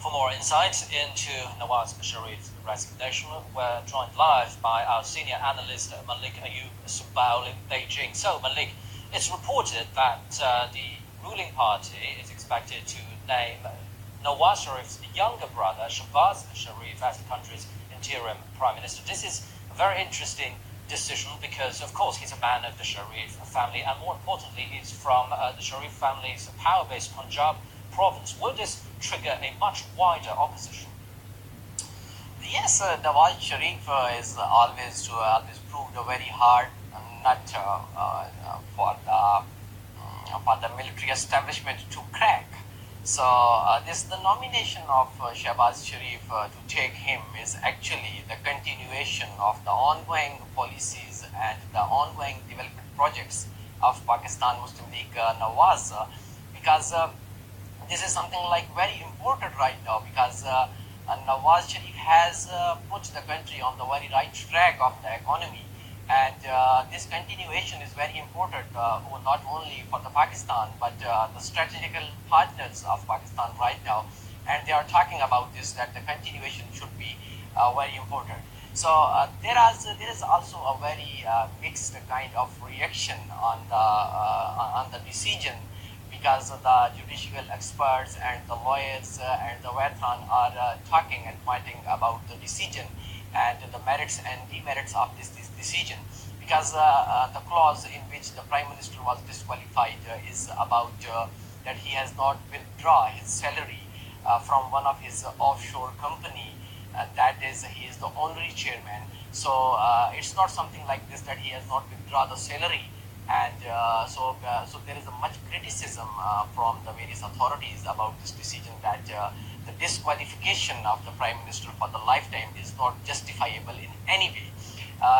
For more insights into Nawaz Sharif's resignation, we're joined live by our senior analyst Malik Ayub Sumbal in Beijing. So, Malik, it's reported that the ruling party is expected to name Nawaz Sharif's younger brother, Nawaz Sharif, as the country's interim prime minister. This is a very interesting decision because, of course, he's a man of the Sharif family, and more importantly, he's from the Sharif family's power-based Punjab province. Will this trigger a much wider opposition? Yes, Nawaz Sharif is always proved a very hard nut for the military establishment to crack. So the nomination of Shehbaz Sharif to take him is actually the continuation of the ongoing policies and the ongoing development projects of Pakistan Muslim League Nawaz, because this is something like very important right now, because Nawaz Sharif has put the country on the very right track of the economy, and this continuation is very important not only for the Pakistan but the strategical partners of Pakistan right now, and they are talking about this, that the continuation should be very important. So there is also a very mixed kind of reaction on the decision, because the judicial experts and the lawyers and the veteran are talking and fighting about the decision and the merits and demerits of this decision, because the clause in which the Prime Minister was disqualified is about that he has not withdrawn his salary from one of his offshore company, that is, he is the honorary chairman. So it's not something like this, that he has not withdrawn the salary. And so there is a much criticism from the various authorities about this decision, that the disqualification of the Prime Minister for the lifetime is not justifiable in any way.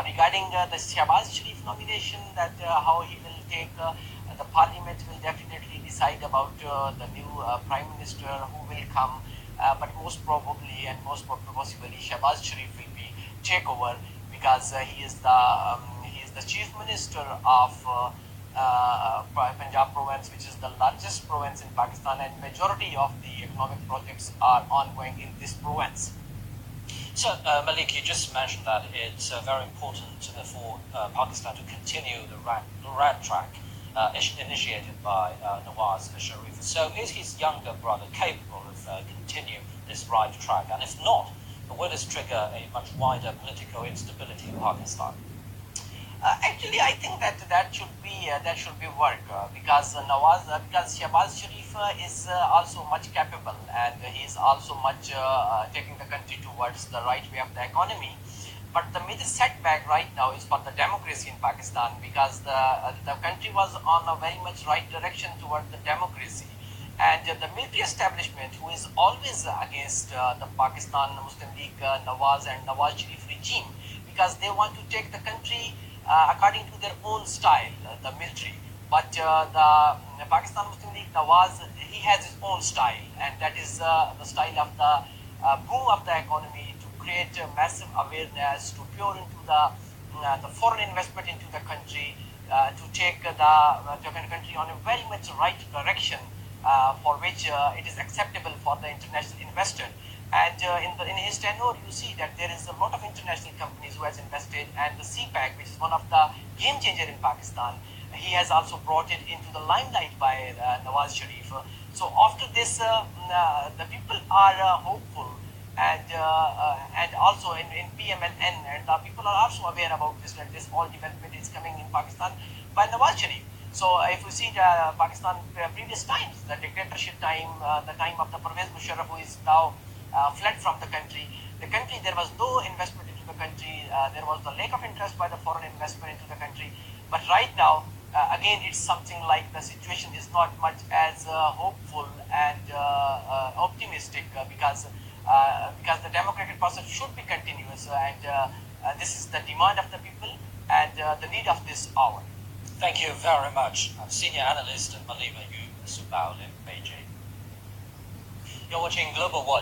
Regarding the Shehbaz Sharif nomination, that how he will take, the Parliament will definitely decide about the new Prime Minister who will come, but most probably and most possibly Shehbaz Sharif will be take over, because he is the Chief Minister of Punjab province, which is the largest province in Pakistan, and majority of the economic projects are ongoing in this province. So, Malik, you just mentioned that it's very important for Pakistan to continue the red track initiated by Nawaz Sharif. So, is his younger brother capable of continue this right track? And if not, will this trigger a much wider political instability in Pakistan? Actually, I think that should be work, because Shehbaz Sharif is also much capable, and he is also much taking the country towards the right way of the economy. But the major setback right now is for the democracy in Pakistan, because the country was on a very much right direction towards the democracy, and the military establishment, who is always against the Pakistan Muslim League Nawaz and Nawaz Sharif regime, because they want to take the country according to their own style, the military. But the Pakistan Muslim League Nawaz, he has his own style, and that is the style of the boom of the economy, to create massive awareness, to pour into the foreign investment into the country, to take the country on a very much right direction, for which it is acceptable for the international investor. And in his tenure, you see that there is a lot of international companies who has invested, and the CPAC, which is one of the game changer in Pakistan, he has also brought it into the limelight by Nawaz Sharif. So after this, the people are hopeful, and also in PMLN, and the people are also aware about this, that this all development is coming in Pakistan by Nawaz Sharif. So if you see the Pakistan previous times, the dictatorship time, the time of the Pervez Musharraf, who is now fled from the country, there was no investment into the country, there was the lack of interest by the foreign investment into the country. But right now, again, it's something like the situation is not much as hopeful and optimistic, because the democratic process should be continuous, and this is the demand of the people and the need of this hour. Thank you very much. I'm senior analyst Malik Ayub Sumbal in Beijing. You're watching Global Watch.